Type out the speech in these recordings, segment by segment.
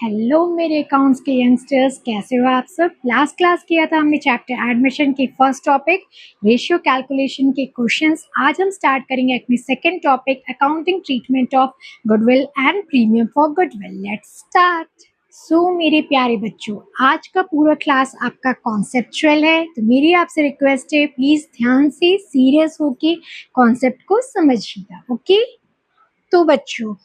Hello मेरे accounts के youngsters, कैसे हो आप सब। लास्ट क्लास किया था हमने चैप्टर एडमिशन की फर्स्ट टॉपिक रेशियो कैलकुलेशन के क्वेश्चंस। आज हम स्टार्ट करेंगे अपनी second topic accounting treatment of goodwill and premium for goodwill. Let's start. So मेरे प्यारे बच्चों, आज का पूरा क्लास आपका कॉन्सेप्चुअल है, तो मेरी आपसे रिक्वेस्ट है प्लीज ध्यान से सीरियस होके कॉन्सेप्ट को समझिएगा। ओके, तो बच्चों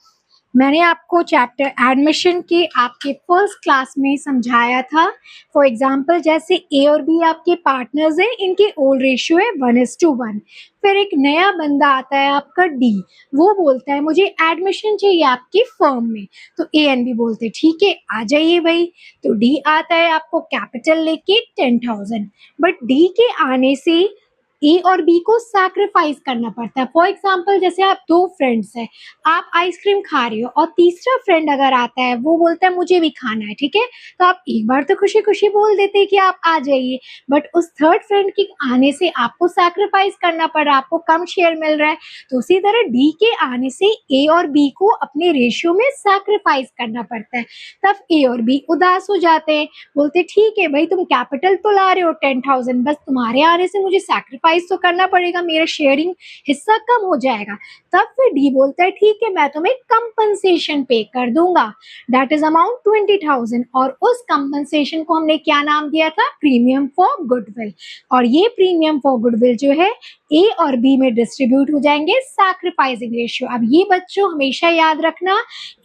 मैंने आपको चैप्टर एडमिशन के आपके फर्स्ट क्लास में समझाया था। फॉर एग्जांपल जैसे ए और बी आपके पार्टनर्स हैं, इनके ओल रेशियो है 1:1। फिर एक नया बंदा आता है आपका डी, वो बोलता है मुझे एडमिशन चाहिए आपकी फर्म में। तो ए एंड बी बोलते ठीक है आ जाइए भाई। तो डी आता है आपको कैपिटल लेके 10,000, बट डी के आने से ए और बी को सैक्रिफाइस करना पड़ता है। फॉर एग्जाम्पल जैसे आप दो फ्रेंड्स हैं, आप आइसक्रीम खा रहे हो और तीसरा फ्रेंड अगर आता है वो बोलता है मुझे भी खाना है, ठीक है, तो आप एक बार तो खुशी खुशी बोल देते हैं कि आप आ जाइए, बट उस थर्ड फ्रेंड के आने से आपको सैक्रिफाइस करना पड़ रहा है, आपको कम शेयर मिल रहा है। तो उसी तरह डी के आने से ए और बी को अपने रेशियो में सैक्रिफाइस करना पड़ता है। तब ए और बी उदास हो जाते हैं, बोलते ठीक है भाई तुम कैपिटल तो ला रहे हो 10,000, बस तुम्हारे आने से मुझे सैक्रिफाइस तो करना पड़ेगा, मेरा शेयरिंग हिस्सा कम हो जाएगा। तब फिर डी बोलता है ठीक है मैं तुम्हें कंपनसेशन पे कर दूंगा, दैट इज अमाउंट 20,000, और उस कंपनसेशन को हमने क्या नाम दिया था, प्रीमियम फॉर गुडविल। और ये प्रीमियम फॉर गुडविल जो है ए और बी में डिस्ट्रीब्यूट हो जाएंगे सैक्रिफाइसिंग रेशियो। अब ये बच्चों हमेशा याद रखना,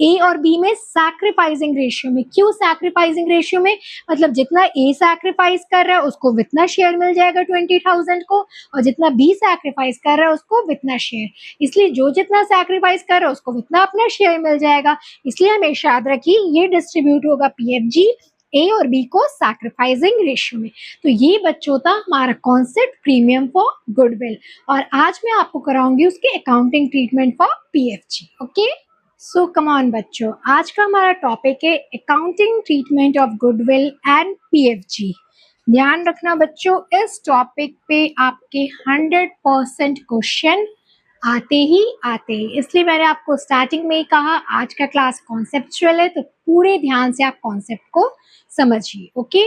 ए और बी में सैक्रिफाइसिंग रेशियो में। क्यों सैक्रिफाइसिंग रेशियो में, मतलब जितना ए सैक्रिफाइस कर रहा है उसको वितना शेयर मिल जाएगा 20,000 को, और जितना बी सैक्रिफाइस कर रहा है उसको वितना शेयर। इसलिए जो जितना सैक्रिफाइस कर रहा है उसको वितना अपना शेयर मिल जाएगा। इसलिए हमेशा याद रखिए ये डिस्ट्रीब्यूट होगा पीएफजी ए और बी को सैक्रिफाइसिंग रेशियो में। तो ये बच्चों था हमारा कॉन्सेप्ट प्रीमियम फॉर गुडविल, और आज मैं आपको कराऊंगी उसके accounting treatment for PFG. Okay, so come on बच्चों, आज का हमारा टॉपिक है accounting treatment of goodwill and PFG. ध्यान रखना बच्चों, इस टॉपिक पे आपके 100% क्वेश्चन आते ही आते हैं, इसलिए मैंने आपको स्टार्टिंग में ही कहा आज का क्लास कॉन्सेप्चुअल है, तो पूरे ध्यान से आप कॉन्सेप्ट को समझिए। ओके,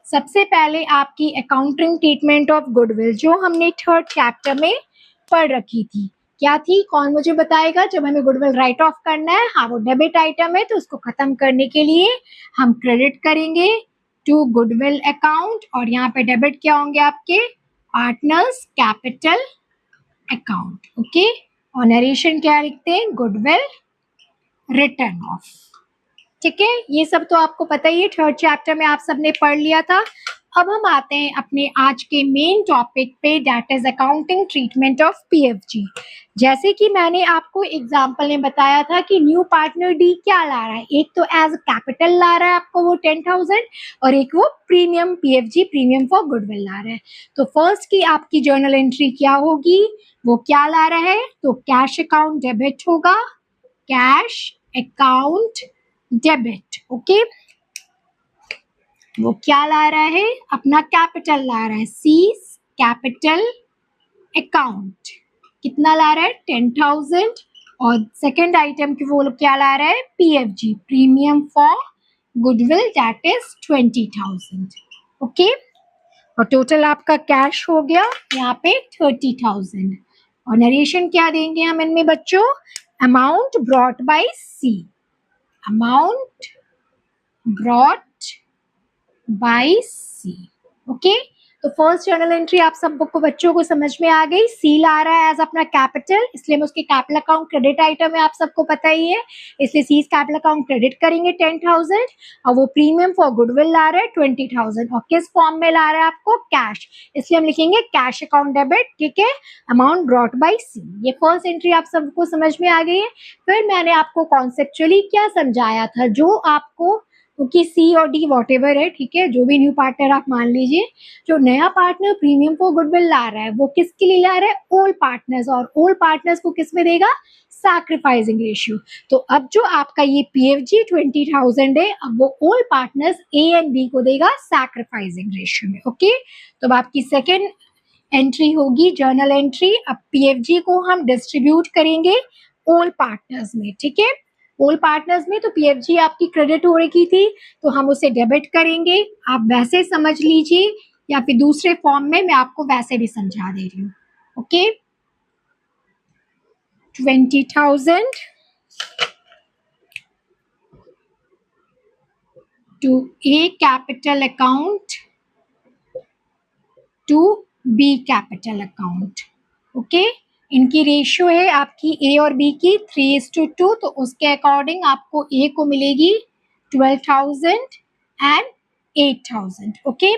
सबसे पहले आपकी अकाउंटिंग ट्रीटमेंट ऑफ गुडविल जो हमने थर्ड चैप्टर में पढ़ रखी थी, क्या थी, कौन मुझे बताएगा। जब हमें गुडविल राइट ऑफ करना है, हाँ वो डेबिट आइटम है, तो उसको खत्म करने के लिए हम क्रेडिट करेंगे टू गुडविल अकाउंट, और यहाँ पे डेबिट क्या होंगे आपके पार्टनर्स कैपिटल अकाउंट। ओके, और नरेशन क्या लिखते हैं, गुडविल रिटर्न ऑफ। ठीक है, ये सब तो आपको पता ही है, थर्ड चैप्टर में आप सबने पढ़ लिया था। अब हम आते हैं अपने आज के मेन टॉपिक पे, that is accounting treatment of PFG. जैसे कि मैंने आपको एग्जांपल में बताया था कि न्यू पार्टनर डी क्या ला रहा है, एक तो एज कैपिटल ला रहा है आपको वो 10,000, और एक वो premium PFG premium for goodwill ला रहा है। तो फर्स्ट की आपकी जर्नल एंट्री क्या होगी, वो क्या ला रहा है, तो कैश अकाउंट डेबिट होगा, कैश अकाउंट डेबिट। ओके, वो क्या ला रहा है, अपना कैपिटल ला रहा है, सीज कैपिटल अकाउंट, कितना ला रहा है 10,000, और सेकंड आइटम की वो क्या ला रहा है, PFG premium for goodwill, that is 20,000। Okay, और टोटल आपका कैश हो गया यहाँ पे 30,000, और नरेशन क्या देंगे हम इनमें बच्चों, amount brought by C, amount brought by C. Okay, तो फर्स्ट जर्नल एंट्री आप सबको बच्चों को समझ में आ गई, सी ला रहा है एज अपना कैपिटल, इसलिए मैं उसके कैपिटल अकाउंट क्रेडिट आइटम है, आप सबको पता ही है, इसलिए सी कैपिटल अकाउंट क्रेडिट करेंगे 10,000, और वो प्रीमियम फॉर गुडविल ला रहा है 20,000, और किस फॉर्म में ला रहा है आपको, कैश, इसलिए हम लिखेंगे कैश अकाउंट डेबिट, ठीक है, अमाउंट ब्रॉट बाय सी। ये फर्स्ट एंट्री आप सबको समझ में आ गई है। फिर मैंने आपको कॉन्सेप्चुअली क्या समझाया था, जो आपको, क्योंकि सी और डी वॉट एवर है, ठीक है, जो भी न्यू पार्टनर आप मान लीजिए, जो नया पार्टनर प्रीमियम फॉर गुडविल ला रहा है वो किसके लिए ला रहा है, ओल्ड पार्टनर्स, और ओल्ड पार्टनर्स को किस में देगा, सैक्रिफाइसिंग रेशियो। तो अब जो आपका ये पीएफजी 20,000 है, अब वो old partners A and B को देगा सैक्रिफाइसिंग रेशियो में। ओके, तो अब आपकी सेकेंड एंट्री होगी जर्नल एंट्री, अब पीएफजी को हम डिस्ट्रीब्यूट करेंगे ओल्ड पार्टनर्स में, ठीक है, ओल्ड पार्टनर्स में तो पीएफजी आपकी क्रेडिट हो रखी थी, तो हम उसे डेबिट करेंगे। आप वैसे समझ लीजिए या फिर दूसरे फॉर्म में मैं आपको वैसे भी समझा दे रही हूँ। Okay, 20,000 to A capital account to B capital account। Okay, इनकी रेशियो है आपकी A और B की 3:2, तो उसके अकॉर्डिंग आपको A को मिलेगी 12,000 एंड 8,000। ओके,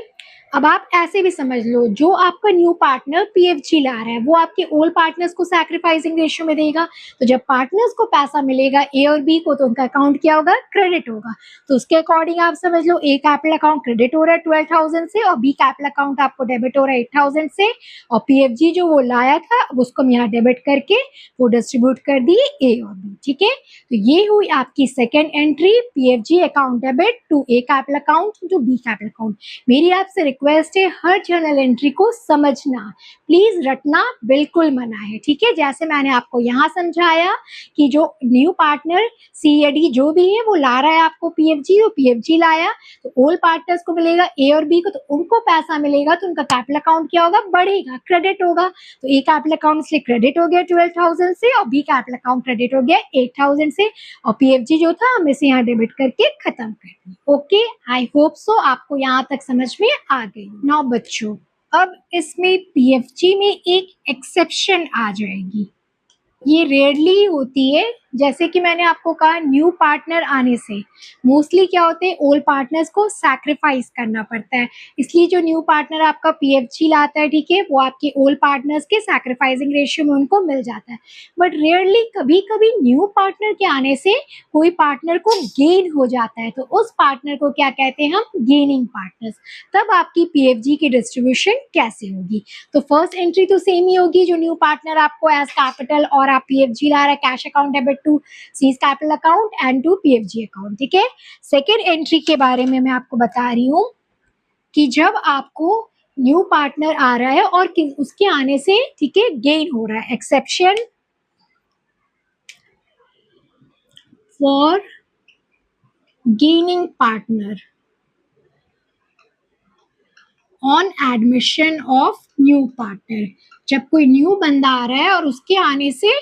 अब आप ऐसे भी समझ लो, जो आपका न्यू पार्टनर पीएफजी ला रहा है वो आपके ओल्ड पार्टनर्स को सैक्रिफाइसिंग रेशियो में देगा। तो जब पार्टनर्स को पैसा मिलेगा ए और बी को, तो उनका अकाउंट क्या होगा, क्रेडिट होगा। तो उसके अकॉर्डिंग आप समझ लो, ए कैपिटल अकाउंट क्रेडिट हो रहा है 12,000 से और बी कैपिटल अकाउंट आपको डेबिट हो रहा है 8,000 से, और पीएफजी जो वो लाया था उसको हम यहाँ डेबिट करके वो डिस्ट्रीब्यूट कर दिए ए और बी। ठीक है, तो ये हुई आपकी second entry, PFG account debit to A capital account to B capital account. मेरी आपसे रिक्वेस्ट है, हर जर्नल एंट्री को समझना, प्लीज रटना बिल्कुल मना है। ठीक है, जैसे मैंने आपको यहाँ समझाया कि जो न्यू पार्टनर सी या डी जो भी है वो ला रहा है आपको पीएफजी, तो पीएफजी लाया तो ओल्ड पार्टनर्स को मिलेगा ए और बी को, तो उनको पैसा मिलेगा तो उनका कैपिटल अकाउंट क्या होगा, बढ़ेगा, क्रेडिट होगा। तो ए कैपिटल अकाउंट से क्रेडिट हो गया 12,000 से और बी कैपिटल अकाउंट क्रेडिट हो गया 8,000 से, और पीएफजी जो था हम इसे यहाँ डेबिट करके खत्म कर दिया। ओके, आई होप सो आपको यहाँ तक समझ में आ गई। नाउ बच्चों, अब इसमें पीएफजी में एक एक्सेप्शन आ जाएगी, ये रेयरली होती है। जैसे कि मैंने आपको कहा, न्यू पार्टनर आने से मोस्टली क्या होते हैं, ओल्ड पार्टनर्स को सैक्रिफाइस करना पड़ता है, इसलिए जो न्यू पार्टनर आपका पीएफजी लाता है, ठीक है, वो आपके ओल्ड पार्टनर्स के सैक्रिफाइसिंग रेशियो में उनको मिल जाता है। बट रेयरली कभी कभी न्यू पार्टनर के आने से कोई पार्टनर को गेन हो जाता है, तो उस पार्टनर को क्या कहते हैं हम, गेनिंग पार्टनर्स। तब आपकी पीएफजी की डिस्ट्रीब्यूशन कैसे होगी, तो फर्स्ट एंट्री तो सेम ही होगी, जो न्यू पार्टनर आपको एज कैपिटल और आप पीएफजी ला रहा है, cash account debit to C's capital account and to PFG account. ठीक है, सेकेंड एंट्री के बारे में मैं आपको बता रही हूँ कि जब आपको न्यू पार्टनर आ रहा है और उसके आने से, ठीक है, गेन हो रहा है, exception for gaining partner on admission of new partner. जब कोई न्यू बंदा आ रहा है और उसके आने से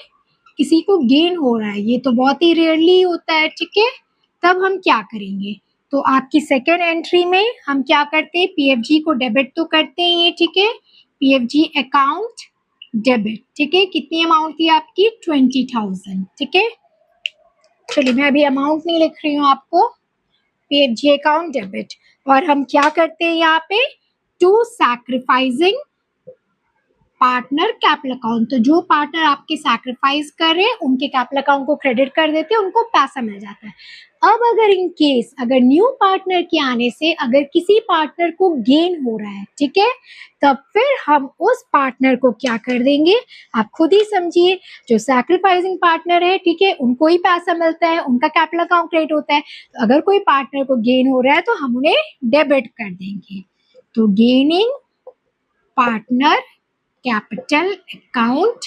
किसी को गेन हो रहा है, ये तो बहुत ही रेयरली होता है। ठीक है, तब हम क्या करेंगे, तो आपकी सेकेंड एंट्री में हम क्या करते हैं, पीएफजी को डेबिट तो करते हैं, ठीक है, पीएफजी अकाउंट डेबिट। ठीक है, कितनी अमाउंट थी आपकी, 20,000। ठीक है, चलिए मैं अभी अमाउंट नहीं लिख रही हूँ आपको, पीएफजी अकाउंट डेबिट, और हम क्या करते हैं यहाँ पे, to sacrificing partner capital account. तो जो पार्टनर आपके सैक्रिफाइस कर रहे हैं उनके कैपिटल अकाउंट को क्रेडिट कर देते हैं, उनको पैसा मिल जाता है। अब अगर इन केस अगर न्यू पार्टनर के आने से अगर किसी पार्टनर को गेन हो रहा है, ठीक है, तब फिर हम उस पार्टनर को क्या कर देंगे, आप खुद ही समझिए, जो सैक्रिफाइसिंग पार्टनर है, ठीक है, उनको ही पैसा मिलता है, उनका कैपिटल अकाउंट क्रेडिट होता है। तो अगर कोई पार्टनर को गेन हो रहा है तो हम उन्हें डेबिट कर देंगे। तो gaining partner capital account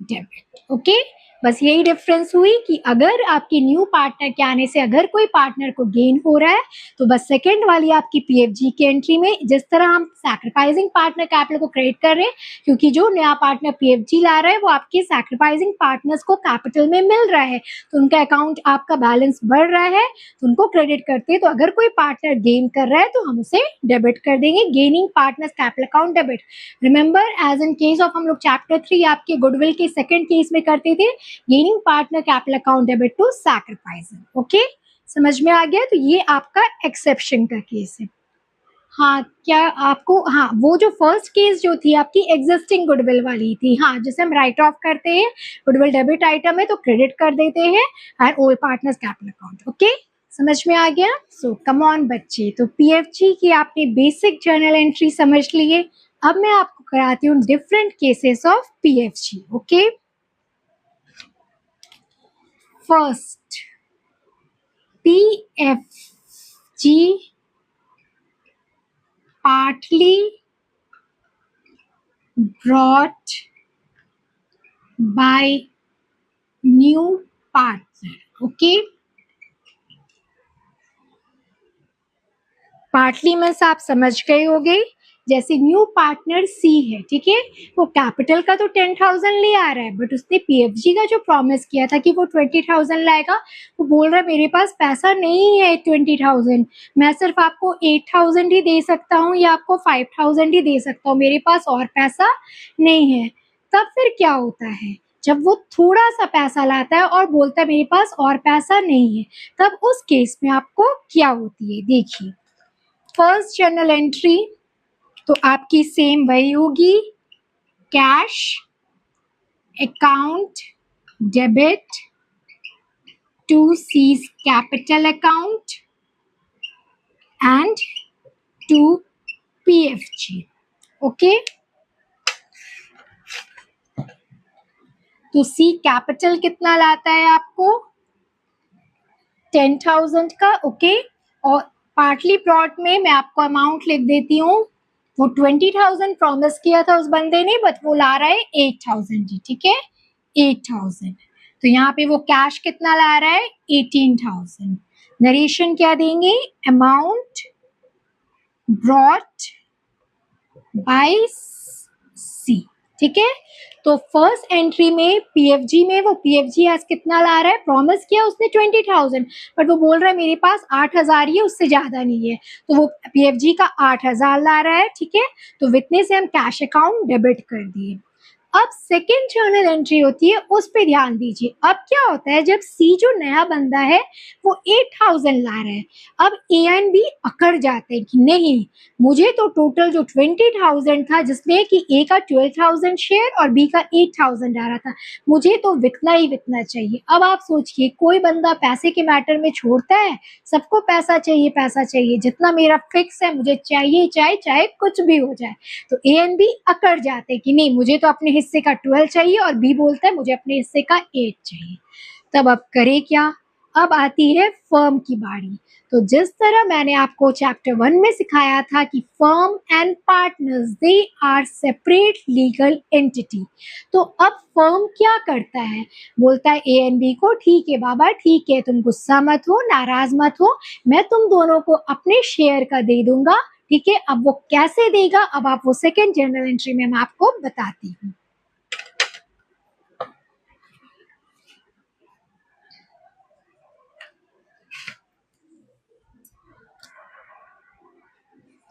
debit. Okay, बस यही डिफरेंस हुई कि अगर आपके न्यू पार्टनर के आने से अगर कोई पार्टनर को गेन हो रहा है, तो बस सेकेंड वाली आपकी पीएफजी की एंट्री में जिस तरह हम सैक्रिफाइसिंग पार्टनर कैपिटल को क्रेडिट कर रहे हैं, क्योंकि जो नया पार्टनर पीएफजी ला रहा है वो आपके सैक्रिफाइसिंग पार्टनर्स को कैपिटल में मिल रहा है, तो उनका अकाउंट आपका बैलेंस बढ़ रहा है, तो उनको क्रेडिट करते हैं। तो अगर कोई पार्टनर गेन कर रहा है तो हम उसे डेबिट कर देंगे, gaining partners capital account debit. Remember, as in case of हम लोग चैप्टर 3 आपके गुडविल के सेकंड केस में करते थे, gaining partner capital account debit to sacrificing. Okay, समझ में आ गया, तो ये आपका एक्सेप्शन का केस है। हाँ, क्या आपको, हाँ, वो जो फर्स्ट केस जो थी आपकी एग्जिस्टिंग गुडविल वाली थी, हाँ, जिसे हम राइट ऑफ करते हैं, गुडविल डेबिट आइटम है तो क्रेडिट कर देते हैं and old partners capital account. Okay, समझ में आ गया। सो कम ऑन बच्चे, तो पीएफजी की आपने बेसिक जर्नल एंट्री समझ लिए। अब मैं आपको कराती हूँ different cases of PFG. Okay, first PFG partly brought by new partner. Okay, partly means आप समझ गए होंगे, जैसे न्यू पार्टनर सी है, ठीक है, वो कैपिटल का तो 10,000 ले आ रहा है, बट उसने पीएफजी का जो प्रॉमिस किया था कि वो 20,000 लाएगा, वो बोल रहा है मेरे पास पैसा नहीं है 20,000, मैं सिर्फ आपको 8,000 ही दे सकता हूँ या आपको 5,000 ही दे सकता हूँ, मेरे पास और पैसा नहीं है। तब फिर क्या होता है, जब वो थोड़ा सा पैसा लाता है और बोलता है मेरे पास और पैसा नहीं है, तब उस केस में आपको क्या होती है, देखिए फर्स्ट जर्नल एंट्री तो आपकी सेम वही होगी, cash account debit to C's capital account and to PFG. Okay, तो सी कैपिटल कितना लाता है आपको 10,000 का। ओके, और पार्टली प्लॉट में मैं आपको अमाउंट लिख देती हूँ, वो 20,000 प्रॉमिस किया था उस बंदे ने, बट वो ला रहा है 8,000 ही, ठीक है 8,000। तो यहाँ पे वो कैश कितना ला रहा है 18,000। नरेशन क्या देंगे, अमाउंट ब्रॉट बाय सी, ठीक है। तो फर्स्ट एंट्री में पीएफजी में वो पीएफजी आज कितना ला रहा है, प्रॉमिस किया उसने 20,000, बट वो बोल रहा है मेरे पास 8,000 ही है, उससे ज्यादा नहीं है, तो वो पीएफजी का 8,000 ला रहा है, ठीक है। तो वितने से हम कैश अकाउंट डेबिट कर दिए। अब सेकेंड जर्नल एंट्री होती है, उस पे ध्यान दीजिए। अब क्या होता है, जब सी जो नया बंदा है वो 8,000 ला रहा है, अब ए एंड बी अकड़ जाते हैं कि नहीं, मुझे तो टोटल जो 20,000 था, जिसमें कि ए का 12,000 शेयर और बी का 8,000 आ रहा था, मुझे तो विकना ही विकना चाहिए। अब आप सोचिए, कोई बंदा पैसे के मैटर में छोड़ता है, सबको पैसा चाहिए, पैसा चाहिए, जितना मेरा फिक्स है मुझे चाहिए, चाहे चाहे कुछ भी हो जाए। तो ए एंड बी अकड़ जाते हैं कि नहीं, मुझे तो अपने हिस्से का 12 चाहिए, और बी बोलता है मुझे अपने हिस्से का 8 चाहिए। तब अब करे क्या, अब आती है फर्म की बारी। तो जिस तरह मैंने आपको चैप्टर 1 में सिखाया था कि firm and partners they are separate legal entity, तो अब फर्म क्या करता है, बोलता है ए एंड बी को, ठीक है बाबा, ठीक है, तुम गुस्सा मत हो, नाराज मत हो, मैं तुम दोनों को अपने शेयर का दे दूंगा, ठीक है। अब वो कैसे देगा, अब आप वो सेकेंड जर्नल एंट्री में मैं आपको बताती हूँ।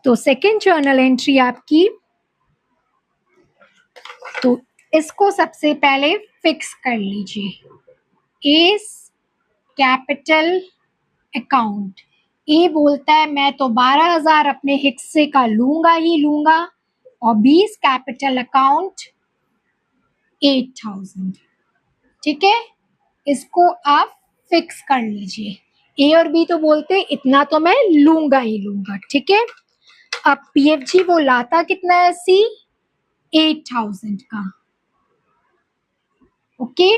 तो सेकेंड जर्नल एंट्री आपकी, तो इसको सबसे पहले फिक्स कर लीजिए, एस कैपिटल अकाउंट। ए बोलता है मैं तो 12,000 अपने हिस्से का लूंगा ही लूंगा, और 20 कैपिटल अकाउंट 8,000, ठीक है। इसको आप फिक्स कर लीजिए। ए और बी तो बोलते इतना तो मैं लूंगा ही लूंगा, ठीक है। अब पीएफजी वो लाता कितना है, सी 8,000 का। ओके,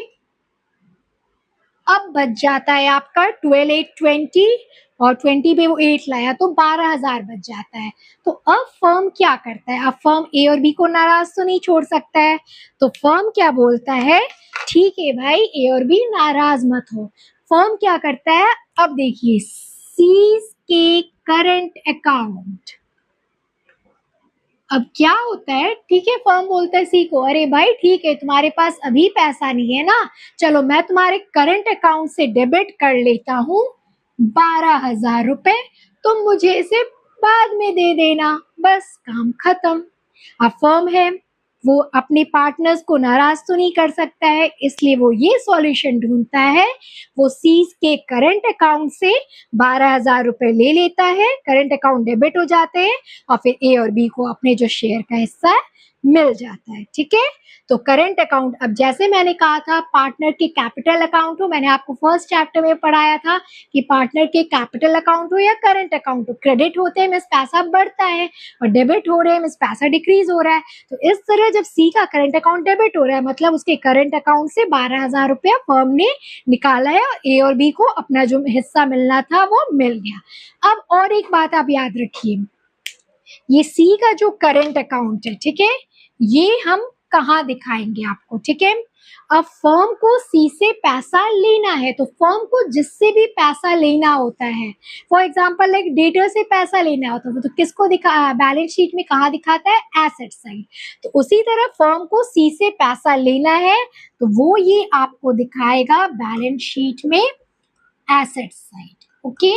अब बच जाता है आपका 12, 8, 20, और 20 पे वो 8 लाया तो 12,000 बच जाता है। तो अब फर्म क्या करता है, अब फर्म ए और बी को नाराज तो नहीं छोड़ सकता है, तो फर्म क्या बोलता है, ठीक है भाई ए और बी नाराज मत हो। फर्म क्या करता है, अब देखिए सीज के करंट अकाउंट, अब क्या होता है, ठीक है, फर्म बोलता है सी को, अरे भाई ठीक है, तुम्हारे पास अभी पैसा नहीं है ना, चलो मैं तुम्हारे करंट अकाउंट से डेबिट कर लेता हूँ 12,000 रुपए, तुम मुझे इसे बाद में दे देना, बस काम खत्म। अब फर्म है, वो अपने पार्टनर्स को नाराज तो नहीं कर सकता है, इसलिए वो ये सॉल्यूशन ढूंढता है, वो सीज के करंट अकाउंट से 12,000 रुपए ले लेता है, करंट अकाउंट डेबिट हो जाते हैं, और फिर ए और बी को अपने जो शेयर का हिस्सा है मिल जाता है, ठीक है। तो करंट अकाउंट, अब जैसे मैंने कहा था पार्टनर के कैपिटल अकाउंट हो, मैंने आपको फर्स्ट चैप्टर में पढ़ाया था कि पार्टनर के कैपिटल अकाउंट हो या करंट अकाउंट हो, क्रेडिट होते हैं मींस पैसा बढ़ता है, और डेबिट हो रहे हैं मींस पैसा डिक्रीज हो रहा है। तो इस तरह जब सी का करंट अकाउंट डेबिट हो रहा है, मतलब उसके करंट अकाउंट से 12,000 रुपया फर्म ने निकाला है, और ए और बी को अपना जो हिस्सा मिलना था वो मिल गया। अब और एक बात आप याद रखिए, ये सी का जो करंट अकाउंट है, ठीक है, ये हम कहाँ दिखाएंगे आपको, ठीक है। अब फर्म को सी से पैसा लेना है, तो फर्म को जिससे भी पैसा लेना होता है, फॉर एग्जांपल एक डेटर से पैसा लेना होता है तो किसको दिखा, बैलेंस शीट में कहाँ दिखाता है, एसेट साइड। तो उसी तरह फर्म को सी से पैसा लेना है तो वो ये आपको दिखाएगा बैलेंस शीट में एसेट साइड, ओके।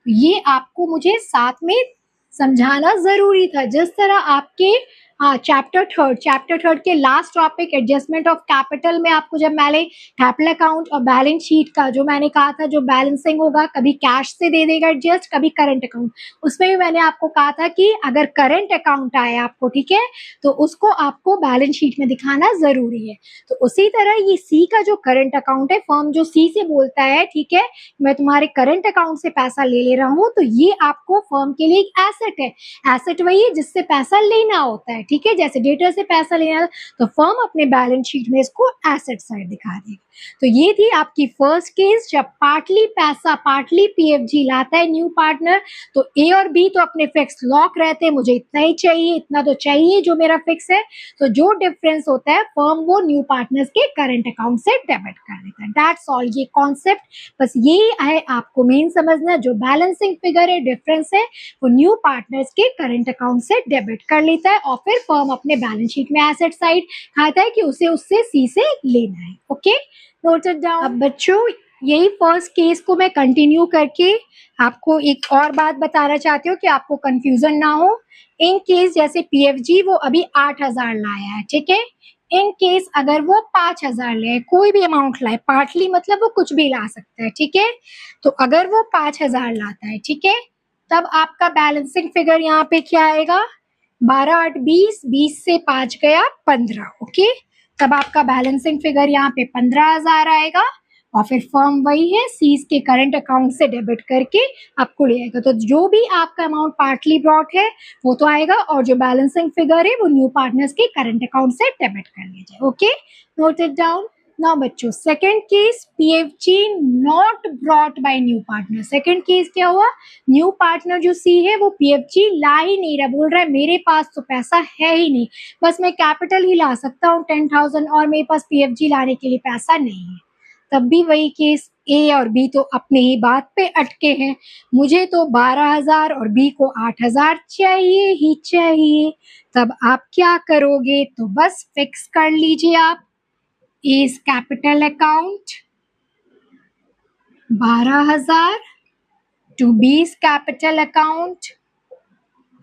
ये आपको मुझे साथ में समझाना जरूरी था। जिस तरह आपके चैप्टर थर्ड के last topic adjustment of capital में आपको जब मैंने कैपिटल अकाउंट और बैलेंस शीट का जो मैंने कहा था, जो बैलेंसिंग होगा कभी कैश से दे देगा एडजस्ट, कभी करंट अकाउंट, उसमें भी मैंने आपको कहा था कि अगर करंट अकाउंट आए आपको, ठीक है, तो उसको आपको बैलेंस शीट में दिखाना जरूरी है। तो उसी तरह ये सी का जो करंट अकाउंट है, फर्म जो सी से बोलता है, ठीक है, मैं तुम्हारे करंट अकाउंट से पैसा ले रहा हूँ, तो ये आपको फर्म के लिए एक एसेट है। एसेट वही है जिससे पैसा लेना होता है, ठीक है। जैसे डेटर से पैसा लेना तो फर्म अपने बैलेंस शीट में इसको एसेट साइड दिखा देगा। तो ये थी आपकी फर्स्ट केस, जब पार्टली पैसा, पार्टली पीएफजी लाता है न्यू पार्टनर, तो ए और बी तो अपने फिक्स लॉक रहते हैं, मुझे इतना ही चाहिए, इतना तो चाहिए जो मेरा फिक्स है। तो जो डिफरेंस होता है फर्म वो न्यू पार्टनर्स के करंट अकाउंट से डेबिट कर देता है। दैट्स ऑल, ये कॉन्सेप्ट बस यही है आपको मेन समझना। जो बैलेंसिंग फिगर है, डिफरेंस है, वो न्यू पार्टनर्स के करंट अकाउंट से डेबिट कर लेता है और फिर फर्म अपने बैलेंस शीट में एसेट साइड खाता है कि उसे उससे सी से लेना है, ओके, नोटेड डाउन। अब बच्चों यही फर्स्ट केस को मैं कंटिन्यू करके आपको एक और बात बताना चाहती हूँ कि आपको कंफ्यूजन ना हो। इन केस जैसे पीएफजी वो अभी 8,000 लाया है, ठीक है, इन केस अगर वो 5,000 ले, कोई भी अमाउंट लाए, पार्टली मतलब वो कुछ भी ला सकता है, ठीक है, तो अगर वो 5,000 लाता है, ठीक है, तब आपका बैलेंसिंग फिगर यहाँ पे क्या आएगा, 12 8 20, 20 से 5 गया 15, ओके। तब आपका बैलेंसिंग फिगर यहाँ पे 15,000 आएगा और फिर फर्म वही है सीज के करंट अकाउंट से डेबिट करके आपको ले आएगा। तो जो भी आपका अमाउंट पार्टली ब्रॉट है वो तो आएगा और जो बैलेंसिंग फिगर है वो न्यू पार्टनर्स के करंट अकाउंट से डेबिट कर लीजिए, okay, note it down. Now बच्चों second case, PFG not brought by new partner. Second case क्या हुआ, न्यू पार्टनर जो सी है वो पीएफजी ला ही नहीं रहा, बोल रहा है मेरे पास तो पैसा है ही नहीं, बस मैं कैपिटल ही ला सकता हूँ 10,000 और मेरे पास पीएफजी लाने के लिए पैसा नहीं है। तब भी वही केस, ए और बी तो अपने ही बात पे अटके हैं, मुझे तो 12,000 और बी को 8,000 चाहिए ही चाहिए। तब आप क्या करोगे, तो बस फिक्स कर लीजिए आप इस capital account 12,000 to B's capital account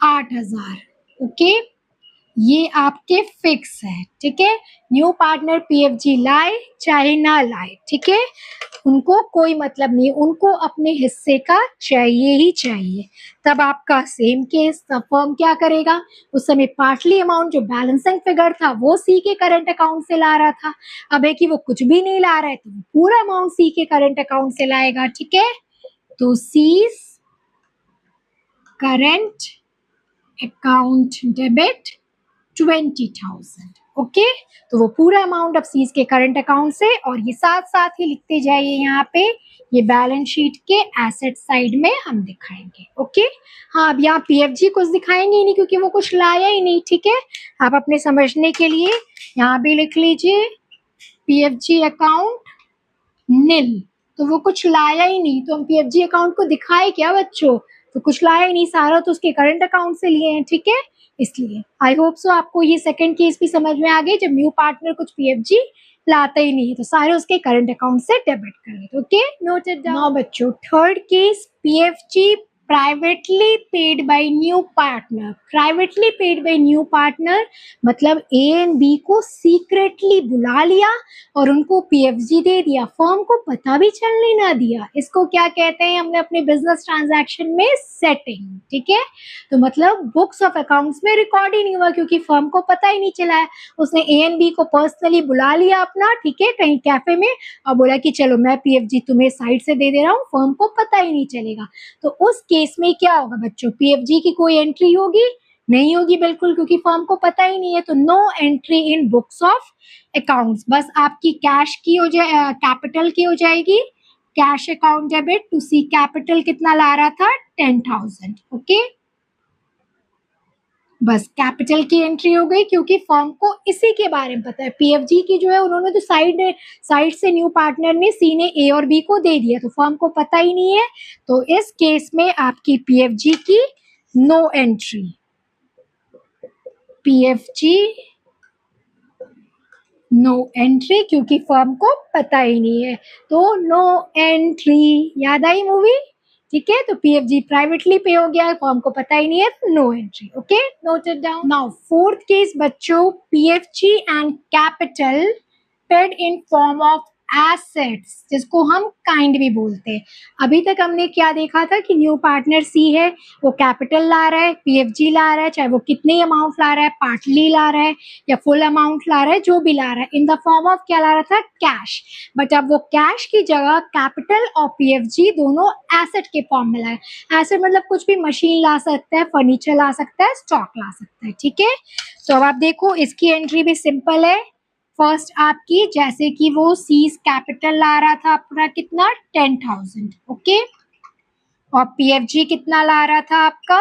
8,000, okay, ये आपके फिक्स है, ठीक है। न्यू पार्टनर पीएफजी लाए चाहे ना लाए, ठीक है, उनको कोई मतलब नहीं, उनको अपने हिस्से का चाहिए ही चाहिए। तब आपका सेम केस, तब फर्म क्या करेगा, उस समय पार्टली अमाउंट जो बैलेंसिंग फिगर था वो सी के करंट अकाउंट से ला रहा था, अब है कि वो कुछ भी नहीं ला रहा है तो पूरा अमाउंट सी के करंट अकाउंट से लाएगा, ठीक है। तो C's current account debit 20,000, okay. तो वो पूरा अमाउंट अब सीज के करंट अकाउंट से, और ये साथ साथ ही लिखते जाइए यहाँ पे, ये बैलेंस शीट के एसेट साइड में हम दिखाएंगे, ओके। हाँ, अब यहाँ पीएफजी कुछ दिखाएंगे ही नहीं क्योंकि वो कुछ लाया ही नहीं, ठीक है। आप अपने समझने के लिए यहाँ भी लिख लीजिए पीएफजी अकाउंट नील, तो वो कुछ लाया ही नहीं, तो हम पीएफजी अकाउंट को दिखाए क्या बच्चों, तो कुछ लाया ही नहीं, सारा तो उसके करंट अकाउंट से लिए हैं, ठीक है। इसलिए आई होप सो आपको ये सेकंड केस भी समझ में आ गई, जब न्यू पार्टनर कुछ पीएफजी लाता ही नहीं है तो सारे उसके करंट अकाउंट से डेबिट कर लेते, ओके, नोटेड डाउन। नाउ बच्चों third case, PFG privately paid by new partner. Privately paid by new partner मतलब ए एंड बी को सीक्रेटली बुला लिया और उनको पीएफजी दे दिया, फर्म को पता भी चलने ना दिया। इसको क्या कहते हैं, हमने अपने बिजनेस ट्रांजैक्शन में सेटिंग, ठीक है। तो मतलब बुक्स ऑफ अकाउंट्स में रिकॉर्ड ही नहीं हुआ क्योंकि फर्म को पता ही नहीं चला है। उसने ए एंड बी को पर्सनली बुला लिया अपना, ठीक है, कहीं कैफे में, और बोला कि चलो मैं पीएफजी तुम्हें साइड से दे रहा हूँ, फर्म को पता ही नहीं चलेगा। तो उस केस में क्या होगा बच्चों, पीएफजी की कोई एंट्री होगी, नहीं होगी बिल्कुल, क्योंकि फर्म को पता ही नहीं है। तो no entry in books of accounts, बस आपकी कैश की हो जाए, कैपिटल की हो जाएगी, cash account debit to C capital कितना ला रहा था 10,000, ओके। बस कैपिटल की एंट्री हो गई, क्योंकि फर्म को इसी के बारे में पता है। पीएफजी की जो है उन्होंने तो साइड से न्यू पार्टनर ने सी ने ए और बी को दे दिया, तो फर्म को पता ही नहीं है। तो इस केस में आपकी पीएफजी की no entry, PFG no entry, क्योंकि फर्म को पता ही नहीं है, तो नो एंट्री। याद आई मूवी? ठीक है, तो पीएफजी प्राइवेटली पे हो गया, फर्म को पता ही नहीं है, तो no entry. Okay, noted down. Now fourth case बच्चों, PFG and capital paid in form of assets, जिसको हम काइंड भी बोलते हैं। अभी तक हमने क्या देखा था कि न्यू पार्टनर सी है, वो कैपिटल ला रहा है, पीएफजी ला रहा है, चाहे वो कितने अमाउंट ला रहा है, पार्टली ला रहा है या फुल अमाउंट ला रहा है, जो भी ला रहा है, इन द फॉर्म ऑफ क्या ला रहा था, कैश। बट अब वो कैश की जगह कैपिटल और पीएफजी दोनों एसेट के फॉर्म में लाए। एसेट मतलब कुछ भी मशीन ला सकता है, फर्नीचर ला सकता है, स्टॉक ला सकता है। ठीक है, तो अब आप देखो इसकी एंट्री भी सिंपल है। फर्स्ट आपकी, जैसे कि वो सीज कैपिटल ला रहा था अपना कितना, 10,000। ओके, और पीएफजी कितना ला रहा था आपका,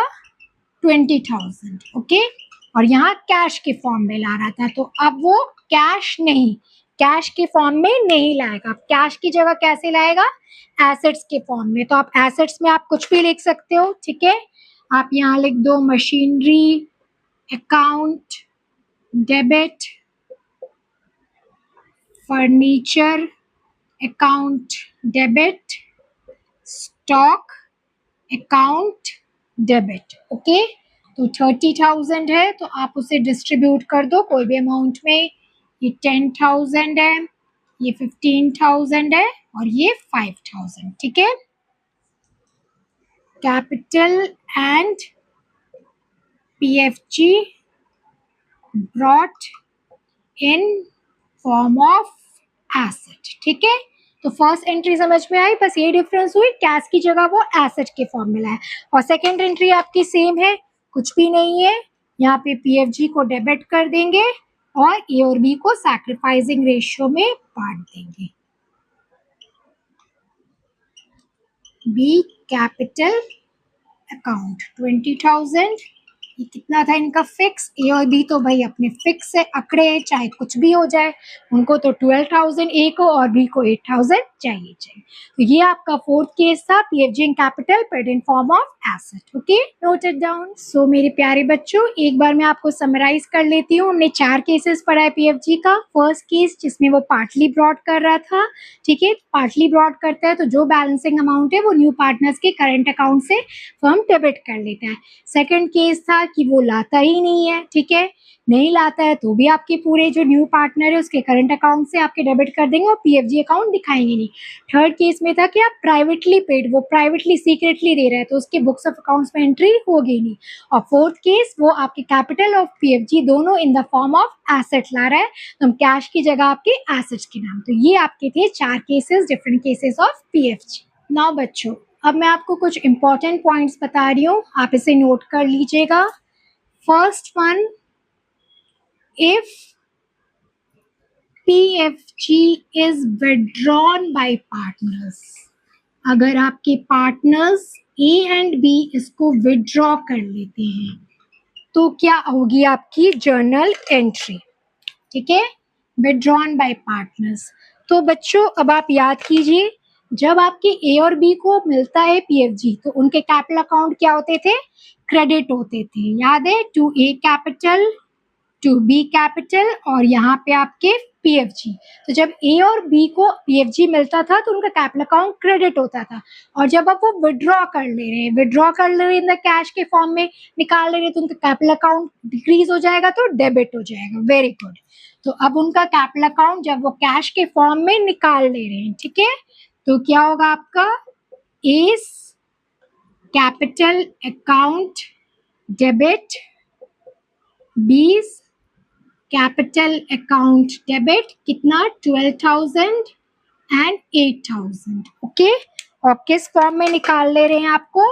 20,000। ओके, और यहाँ कैश के फॉर्म में ला रहा था, तो अब वो कैश नहीं, कैश के फॉर्म में नहीं लाएगा। अब कैश की जगह कैसे लाएगा, एसेट्स के फॉर्म में। तो आप एसेट्स में आप कुछ भी लिख सकते हो। ठीक है, आप यहाँ लिख दो machinery account debit, furniture account debit, stock account debit. Okay, तो 30,000 है, तो आप उसे डिस्ट्रीब्यूट कर दो कोई भी अमाउंट में। ये 10,000 है, ये 15,000 है, और ये 5,000। ठीक है, capital and PFG brought in form of asset. ठीक है, तो फर्स्ट एंट्री समझ में आई, बस ये डिफरेंस हुई, कैश की जगह वो एसेट के फॉर्म में लाया। और सेकेंड एंट्री आपकी सेम है, कुछ भी नहीं है, यहाँ पे पीएफजी को डेबिट कर देंगे और ए और बी को सैक्रिफाइसिंग रेशियो में बांट देंगे। बी कैपिटल अकाउंट 20,000, ये कितना था इनका फिक्स, ए और बी तो भाई अपने फिक्स से अकड़े, चाहे कुछ भी हो जाए, उनको तो 12,000 ए को और बी को 8,000 चाहिए। तो ये आपका फोर्थ केस था, PFG and capital paid in form of asset. Okay, noted down. So मेरे प्यारे बच्चों, एक बार मैं आपको समराइज कर लेती हूँ। हमने 4 केसेस पढ़ा है पीएफजी का। फर्स्ट केस जिसमें वो पार्टली ब्रॉड कर रहा था, ठीक है, पार्टली ब्रॉड करता है तो जो बैलेंसिंग अमाउंट है वो न्यू पार्टनर्स के करंट अकाउंट से फर्म डेबिट कर लेता है। सेकंड केस था कि वो लाता ही नहीं है, ठीक है, नहीं लाता है तो भी आपके पूरे जो न्यू पार्टनर है उसके करंट अकाउंट से आपके डेबिट कर देंगे और पीएफजी अकाउंट दिखाएंगे नहीं। थर्ड केस में था कि आप प्राइवेटली पेड, वो प्राइवेटली सीक्रेटली दे रहा है तो उसके बुक्स ऑफ अकाउंट्स में एंट्री होगी नहीं। और फोर्थ केस, वो आपके कैपिटल और पीएफजी दोनों in the form of asset ला रहा है, तो हम कैश की जगह आपके एसेट्स के नाम। तो ये आपके थे 4 cases, different cases of PFG. Now बच्चों, अब मैं आपको कुछ इंपॉर्टेंट पॉइंट्स बता रही हूँ, आप इसे नोट कर लीजिएगा। First one, if PFG is withdrawn by partners, अगर आपके पार्टनर्स A एंड B इसको विड्रॉ कर लेते हैं तो क्या होगी आपकी जर्नल एंट्री। ठीक है, विड्रॉन बाय पार्टनर्स। तो बच्चों अब आप याद कीजिए, जब आपके ए और बी को मिलता है पीएफजी तो उनके कैपिटल अकाउंट क्या होते थे, क्रेडिट होते थे। याद है, to A capital, to B capital, और यहाँ पे आपके पीएफजी। तो जब ए और बी को पीएफजी मिलता था तो उनका कैपिटल अकाउंट क्रेडिट होता था, और जब आप वो विड्रॉ कर ले रहे हैं, विड्रॉ कर ले रहे हैं कैश के फॉर्म में निकाल ले रहे हैं, तो उनका कैपिटल अकाउंट डिक्रीज हो जाएगा तो डेबिट हो जाएगा। Very good. तो अब उनका कैपिटल अकाउंट जब वो कैश के फॉर्म में निकाल ले रहे हैं, ठीक है, तो क्या होगा आपका, एस कैपिटल अकाउंट डेबिट, बीस कैपिटल अकाउंट डेबिट, कितना, 12,000 एंड 8,000। ओके, और किस फॉर्म में निकाल ले रहे हैं आपको,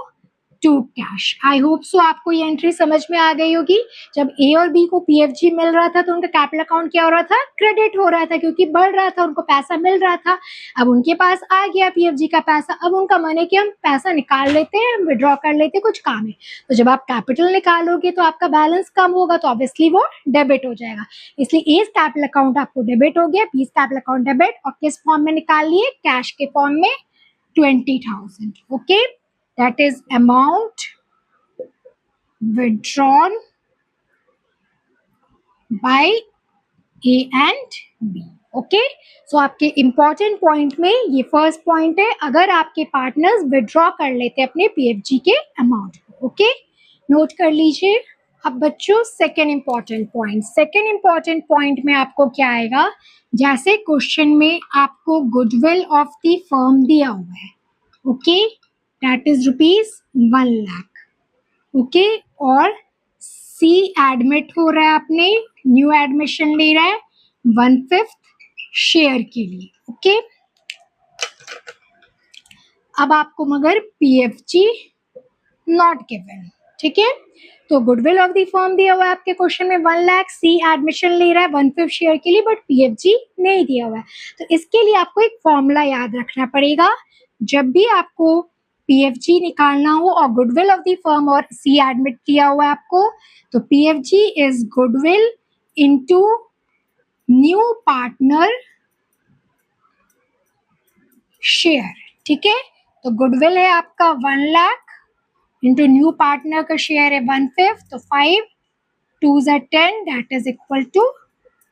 to issued cash. I hope so आपको ये एंट्री समझ में आ गई होगी। जब ए और बी को पीएफजी मिल रहा था तो उनका कैपिटल अकाउंट क्या हो रहा था, क्रेडिट हो रहा था, क्योंकि बढ़ रहा था, उनको पैसा मिल रहा था। अब उनके पास आ गया पीएफजी का पैसा, अब उनका मन है कि हम पैसा निकाल लेते हैं, विड्रॉ कर लेते हैं, कुछ काम है। तो जब आप कैपिटल निकालोगे तो आपका बैलेंस कम होगा, तो ऑब्वियसली वो डेबिट हो जाएगा। इसलिए एज कैपिटल अकाउंट आपको डेबिट हो गया, बीस कैपिटल अकाउंट डेबिट, और किस फॉर्म में निकाल लिए, कैश के फॉर्म में 20,000। Okay, that is amount withdrawn by A and B। Okay, so आपके इंपॉर्टेंट पॉइंट में ये फर्स्ट पॉइंट है, अगर आपके पार्टनर्स विड्रॉ कर लेते हैं अपने पीएफजी के अमाउंट को। ओके, नोट कर लीजिए। अब बच्चों सेकेंड इंपॉर्टेंट पॉइंट में आपको क्या आएगा, जैसे क्वेश्चन में आपको गुडविल ऑफ द फर्म दिया हुआ है, okay, that is ₹1 lakh. Okay, और सी एडमिट हो रहा है, अपने न्यू एडमिशन ले रहा है 1/5 शेयर के लिए। ओके, अब आपको मगर पीएफजी नॉट गिवन, ठीक है। तो गुडविल ऑफ द फर्म दिया हुआ है आपके क्वेश्चन में 1 लाख, सी एडमिशन ले रहा है 1/5 शेयर के लिए, बट पीएफजी नहीं दिया हुआ है। तो इसके लिए आपको एक फॉर्मूला याद रखना पड़ेगा। जब भी आपको पीएफजी निकालना हो और गुडविल ऑफ द फर्म और सी एडमिट किया हुआ है आपको, तो PFG is goodwill into new partner share, ठीक है। तो गुडविल है आपका 1 लाख इंटू न्यू पार्टनर का शेयर है 1/5, तो 5 2s are 10, that is equal to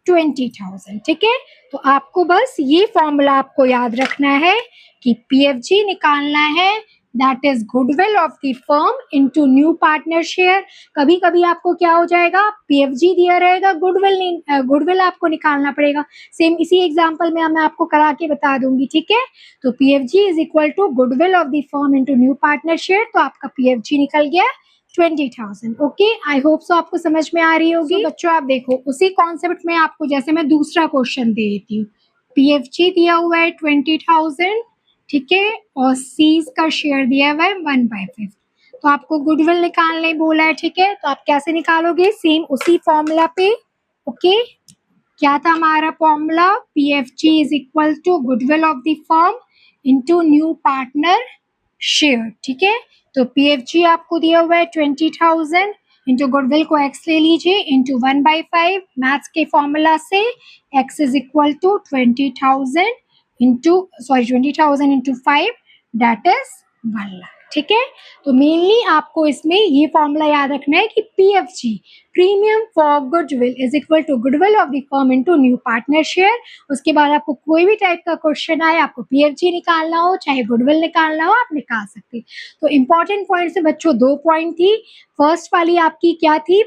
20,000, ठीक है। तो आपको बस ये फॉर्मूला आपको याद रखना है कि पीएफजी निकालना है, that is goodwill of the firm into new partner share. कभी कभी आपको क्या हो जाएगा, पीएफजी दिया रहेगा, गुडविल आपको निकालना पड़ेगा। सेम इसी एग्जांपल में मैं आपको करा के बता दूंगी, ठीक है। तो PFG is equal to goodwill of the firm into new partner share, तो आपका पीएफजी निकल गया 20,000। ओके, आई होप सो आपको समझ में आ रही होगी। so, बच्चों आप देखो, उसी कॉन्सेप्ट में आपको जैसे मैं दूसरा क्वेश्चन दे देती हूँ, पीएफजी दिया हुआ है 20,000, ठीक है, और सीज का शेयर दिया हुआ है 1/5, तो आपको गुडविल निकालने बोला है, ठीक है। तो आप कैसे निकालोगे, सेम उसी फॉर्मूला पे। ओके, क्या था हमारा formula, PFG is equal to goodwill of the firm into new partner share, ठीक है। तो पीएफजी आपको दिया हुआ है 20,000, इंटू गुडविल को x ले लीजिए, इंटू 1/5 मैथ्स के फॉर्मूला से x is equal to 20,000 into 5, that is 1 lakh, ठीक है। तो मेनली आपको इसमें ये फॉर्मूला याद रखना है कि PFG, premium for goodwill, is equal to goodwill of the firm into new partner share. उसके बाद आपको कोई भी टाइप का क्वेश्चन आए, आपको पीएफजी निकालना हो चाहे गुडविल निकालना हो, आप निकाल सकते हैं। तो इंपॉर्टेंट पॉइंट से बच्चों 2 पॉइंट थी। फर्स्ट वाली आपकी क्या थी,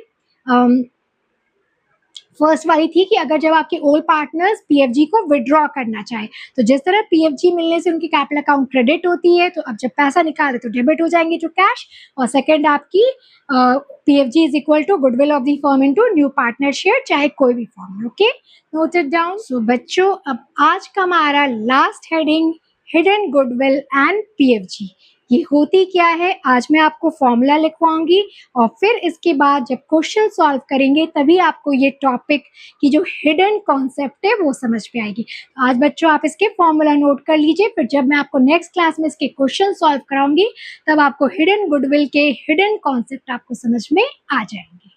फर्स्ट वाली थी कि अगर जब आपके ओल्ड पार्टनर्स पीएफजी को विड्रॉ करना चाहे, तो जिस तरह पीएफजी मिलने से उनकी कैपिटल अकाउंट क्रेडिट होती है, तो अब जब पैसा निकाले तो डेबिट हो जाएंगे टू कैश। और सेकंड आपकी PFG is equal to goodwill of the firm into new partner share, चाहे कोई भी form. Okay, note it down. So बच्चों, अब आज का हमारा last heading, hidden goodwill and PFG, ये होती क्या है, आज मैं आपको फॉर्मूला लिखवाऊंगी और फिर इसके बाद जब क्वेश्चन सॉल्व करेंगे तभी आपको ये टॉपिक की जो हिडन कॉन्सेप्ट है वो समझ में आएगी। तो आज बच्चों आप इसके फॉर्मूला नोट कर लीजिए, फिर जब मैं आपको नेक्स्ट क्लास में इसके क्वेश्चन सॉल्व कराऊंगी तब आपको हिडन गुडविल के हिडन कॉन्सेप्ट आपको समझ में आ जाएंगे।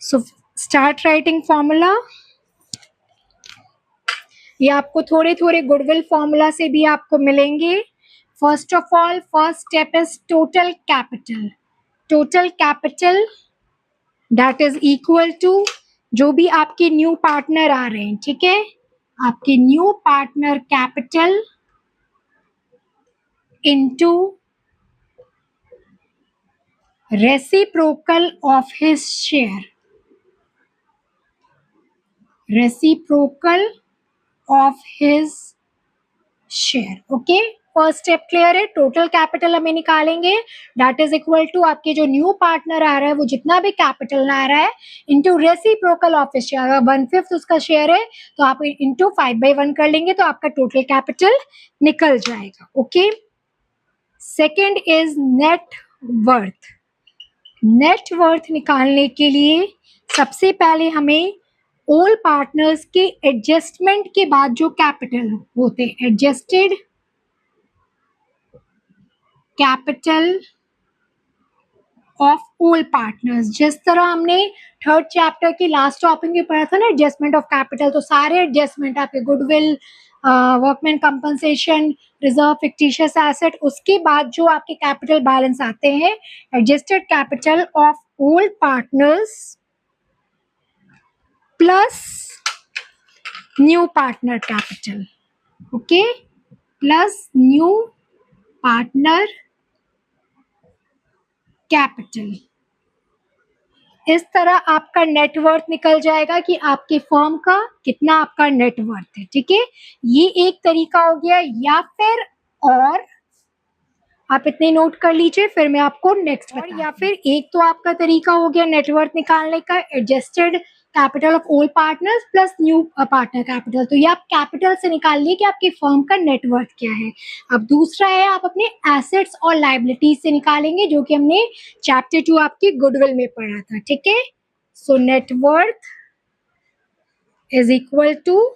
So start writing formula. ये आपको थोड़े थोड़े गुडविल फॉर्मूला से भी आपको मिलेंगे। First of all, first step is total capital. Total capital that is equal to जो भी आपके न्यू पार्टनर आ रहे हैं, ठीक है, आपके new partner capital into reciprocal of his share. Reciprocal of his share. Okay, first step clear है। Total capital हमें निकालेंगे, दैट इज इक्वल टू आपके जो न्यू पार्टनर आ रहा है वो जितना भी कैपिटल आ रहा है into reciprocal of his share. अगर 1/5 उसका शेयर है तो आप इनटू 5/1 कर लेंगे तो आपका टोटल कैपिटल निकल जाएगा। Okay, second is net worth. Net worth निकालने के लिए सबसे पहले हमें ऑल पार्टनर्स के एडजस्टमेंट के बाद जो कैपिटल होते हैं, adjusted capital of all partners, जिस तरह हमने थर्ड चैप्टर के लास्ट टॉपिक में पढ़ा था ना एडजस्टमेंट ऑफ कैपिटल, तो सारे एडजस्टमेंट आपके goodwill, workman compensation, reserve, fictitious asset, उसके बाद जो आपके कैपिटल बैलेंस आते हैं, adjusted capital of all partners plus new partner capital, okay, plus new partner capital. इस तरह आपका नेटवर्थ निकल जाएगा कि आपके फर्म का कितना आपका नेटवर्थ है। ठीक है, ये एक तरीका हो गया। या फिर और आप इतने नोट कर लीजिए, फिर मैं आपको नेक्स्ट बताऊं। या फिर एक तो आपका तरीका हो गया नेटवर्थ निकालने का, adjusted capital of all partners plus new partner capital. तो ये आप कैपिटल से निकालिए कि आपकी फर्म का नेटवर्थ क्या है। अब दूसरा है आप अपने एसेट्स और लायबिलिटीज से निकालेंगे, जो कि हमने चैप्टर 2 आपकी गुडविल में पढ़ा था। ठीक है, so net worth is equal to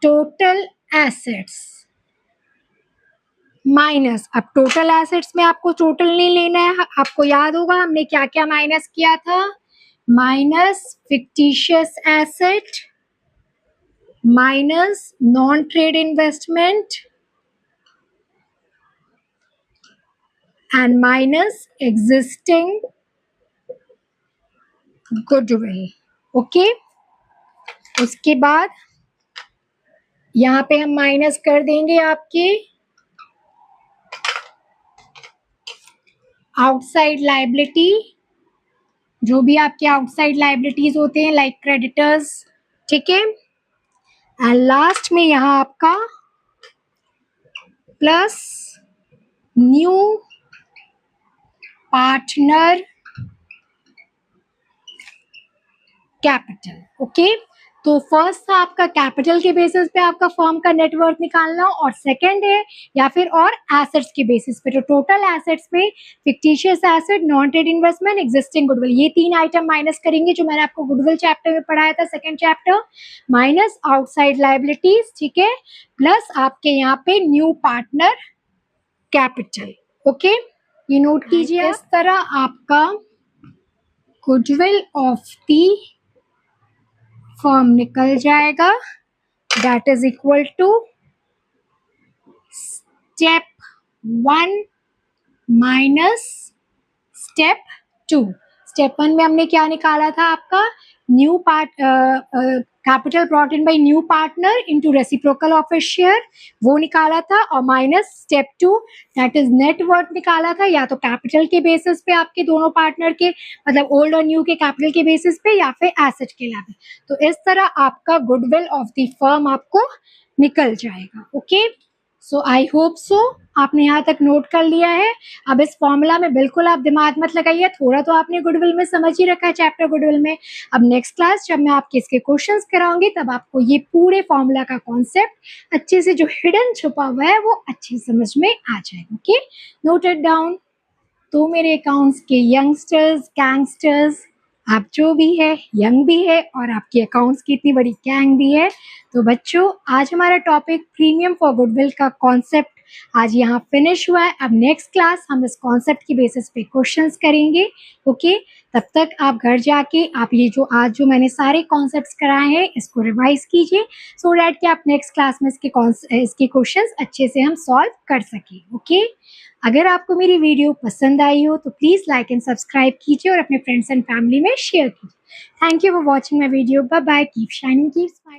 total assets minus, अब टोटल एसेट्स में आपको टोटल नहीं लेना है, आपको याद होगा हमने क्या क्या माइनस किया था, minus fictitious asset, minus non trade investment and minus existing goodwill. Okay, उसके बाद यहाँ पे हम माइनस कर देंगे आपके आउटसाइड लायबिलिटी, जो भी आपके आउटसाइड लायबिलिटीज होते हैं लाइक क्रेडिटर्स। ठीक है, एंड लास्ट में यहाँ आपका plus new partner capital. Okay, तो फर्स्ट था आपका कैपिटल के बेसिस पे आपका फर्म का नेटवर्थ निकालना, और सेकंड है या फिर और एसेट्स के बेसिस पे। तो टोटल एसेट्स में fictitious asset, non trade investment, existing goodwill, ये तीन आइटम माइनस करेंगे जो मैंने आपको गुडविल चैप्टर में पढ़ाया था, second chapter, minus outside liabilities. ठीक है, प्लस आपके यहाँ पे न्यू पार्टनर कैपिटल। ओके, ये नोट कीजिए। इस तरह आपका गुडविल ऑफ दी फर्म निकल जाएगा, that is equal to step 1 minus step 2। Step 1 में हमने क्या निकाला था, आपका new capital brought in by new partner into reciprocal of a share, वो निकाला था, और minus step 2 that is net worth निकाला था, या तो कैपिटल के बेसिस पे आपके दोनों पार्टनर के, मतलब ओल्ड और न्यू के कैपिटल के बेसिस पे, या फिर एसेट के लेवल। तो इस तरह आपका गुडविल ऑफ द फर्म आपको निकल जाएगा। ओके, सो आई होप सो आपने यहाँ तक नोट कर लिया है। अब इस फॉर्मूला में बिल्कुल आप दिमाग मत लगाइए, थोड़ा तो आपने गुडविल में समझ ही रखा है चैप्टर गुडविल में। अब नेक्स्ट क्लास जब मैं आपके इसके क्वेश्चंस कराऊंगी, तब आपको ये पूरे फॉर्मूला का कॉन्सेप्ट अच्छे से, जो हिडन छुपा हुआ है, वो अच्छे समझ में आ जाएगा। Okay, note it down. तो मेरे अकाउंट्स के यंगस्टर्स, गैंगस्टर्स, आप जो भी है, यंग भी है, और आपके अकाउंट्स की इतनी बड़ी गैंग भी है। तो बच्चों, आज हमारा टॉपिक प्रीमियम फॉर गुडविल का कॉन्सेप्ट आज यहाँ फिनिश हुआ है। अब नेक्स्ट क्लास हम इस कॉन्सेप्ट की बेसिस पे क्वेश्चंस करेंगे। ओके, तब तक आप घर जाके आप ये जो आज जो मैंने सारे कॉन्सेप्ट्स कराए हैं, इसको रिवाइज कीजिए, सो डैट कि आप नेक्स्ट क्लास में इसके क्वेश्चंस अच्छे से हम सॉल्व कर सकें। ओके, अगर आपको मेरी वीडियो पसंद आई हो तो प्लीज़ लाइक एंड सब्सक्राइब कीजिए और अपने फ्रेंड्स एंड फैमिली में शेयर कीजिए। Thank you for watching my video. Bye bye, keep shining, keep smiling.